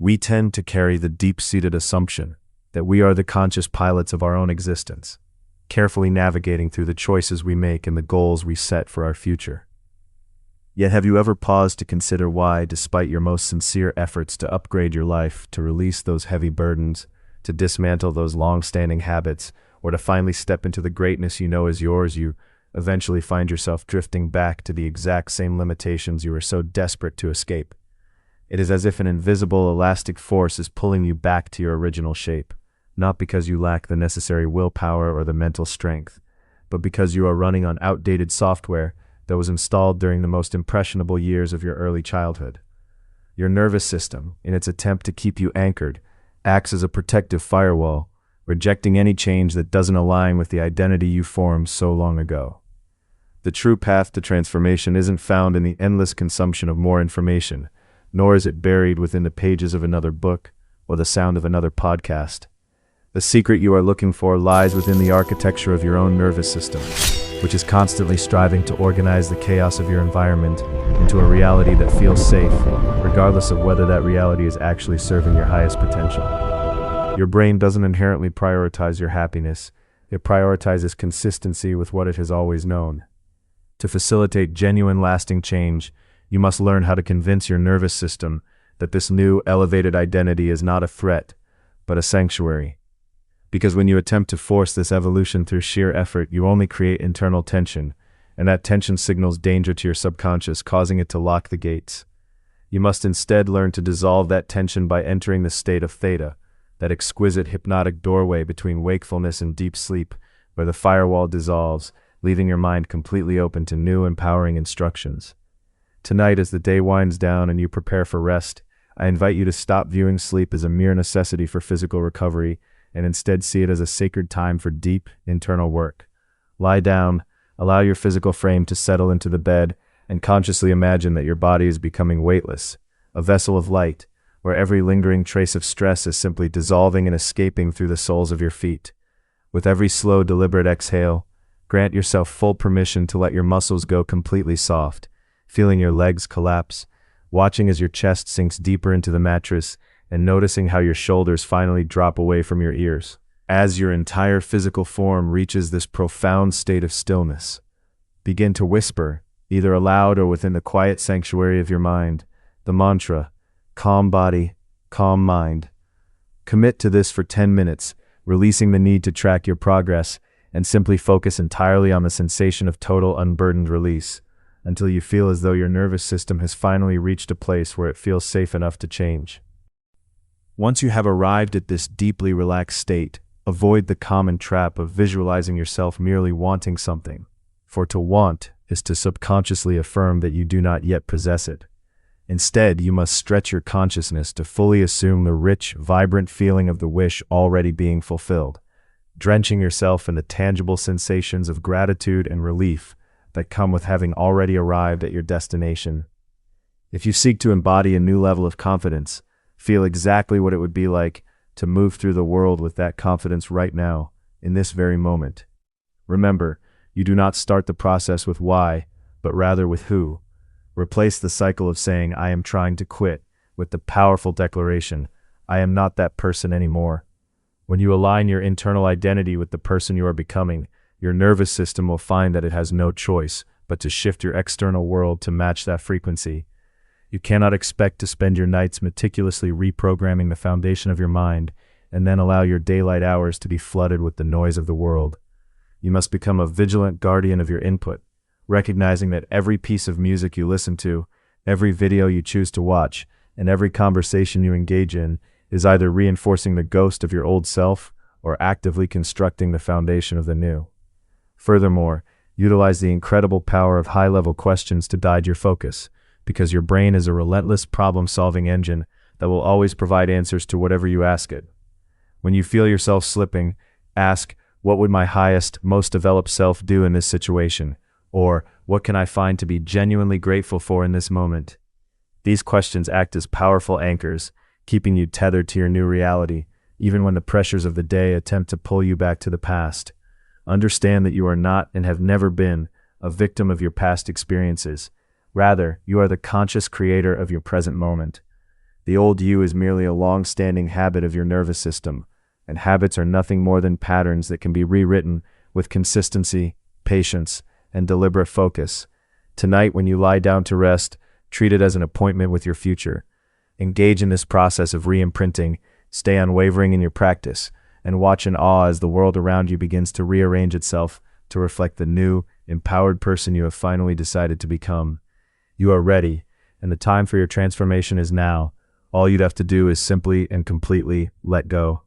We tend to carry the deep-seated assumption that we are the conscious pilots of our own existence, carefully navigating through the choices we make and the goals we set for our future. Yet have you ever paused to consider why, despite your most sincere efforts to upgrade your life, to release those heavy burdens, to dismantle those long-standing habits, or to finally step into the greatness you know is yours, you eventually find yourself drifting back to the exact same limitations you were so desperate to escape? It is as if an invisible elastic force is pulling you back to your original shape, not because you lack the necessary willpower or the mental strength, but because you are running on outdated software that was installed during the most impressionable years of your early childhood. Your nervous system, in its attempt to keep you anchored, acts as a protective firewall, rejecting any change that doesn't align with the identity you formed so long ago. The true path to transformation isn't found in the endless consumption of more information, nor is it buried within the pages of another book or the sound of another podcast. The secret you are looking for lies within the architecture of your own nervous system, which is constantly striving to organize the chaos of your environment into a reality that feels safe, regardless of whether that reality is actually serving your highest potential. Your brain doesn't inherently prioritize your happiness. It prioritizes consistency with what it has always known. To facilitate genuine, lasting change, you must learn how to convince your nervous system that this new, elevated identity is not a threat, but a sanctuary. Because when you attempt to force this evolution through sheer effort, you only create internal tension, and that tension signals danger to your subconscious, causing it to lock the gates. You must instead learn to dissolve that tension by entering the state of theta, that exquisite hypnotic doorway between wakefulness and deep sleep, where the firewall dissolves, leaving your mind completely open to new, empowering instructions. Tonight, as the day winds down and you prepare for rest, I invite you to stop viewing sleep as a mere necessity for physical recovery and instead see it as a sacred time for deep, internal work. Lie down, allow your physical frame to settle into the bed, and consciously imagine that your body is becoming weightless, a vessel of light, where every lingering trace of stress is simply dissolving and escaping through the soles of your feet. With every slow, deliberate exhale, grant yourself full permission to let your muscles go completely soft, feeling your legs collapse, watching as your chest sinks deeper into the mattress, and noticing how your shoulders finally drop away from your ears. As your entire physical form reaches this profound state of stillness, begin to whisper, either aloud or within the quiet sanctuary of your mind, the mantra, calm body, calm mind. Commit to this for 10 minutes, releasing the need to track your progress, and simply focus entirely on the sensation of total unburdened release, until you feel as though your nervous system has finally reached a place where it feels safe enough to change. Once you have arrived at this deeply relaxed state, avoid the common trap of visualizing yourself merely wanting something, for to want is to subconsciously affirm that you do not yet possess it. Instead, you must stretch your consciousness to fully assume the rich, vibrant feeling of the wish already being fulfilled, drenching yourself in the tangible sensations of gratitude and relief that come with having already arrived at your destination. If you seek to embody a new level of confidence, feel exactly what it would be like to move through the world with that confidence right now, in this very moment. Remember, you do not start the process with why, but rather with who. Replace the cycle of saying, "I am trying to quit," with the powerful declaration, "I am not that person anymore." When you align your internal identity with the person you are becoming, your nervous system will find that it has no choice but to shift your external world to match that frequency. You cannot expect to spend your nights meticulously reprogramming the foundation of your mind and then allow your daylight hours to be flooded with the noise of the world. You must become a vigilant guardian of your input, recognizing that every piece of music you listen to, every video you choose to watch, and every conversation you engage in is either reinforcing the ghost of your old self or actively constructing the foundation of the new. Furthermore, utilize the incredible power of high-level questions to guide your focus, because your brain is a relentless problem-solving engine that will always provide answers to whatever you ask it. When you feel yourself slipping, ask, "What would my highest, most developed self do in this situation?" Or, "What can I find to be genuinely grateful for in this moment?" These questions act as powerful anchors, keeping you tethered to your new reality, even when the pressures of the day attempt to pull you back to the past. Understand that you are not and have never been a victim of your past experiences. Rather, you are the conscious creator of your present moment. The old you is merely a long-standing habit of your nervous system, and habits are nothing more than patterns that can be rewritten with consistency, patience, and deliberate focus. Tonight, when you lie down to rest, treat it as an appointment with your future. Engage in this process of re-imprinting, stay unwavering in your practice, and watch in awe as the world around you begins to rearrange itself to reflect the new, empowered person you have finally decided to become. You are ready, and the time for your transformation is now. All you'd have to do is simply and completely let go.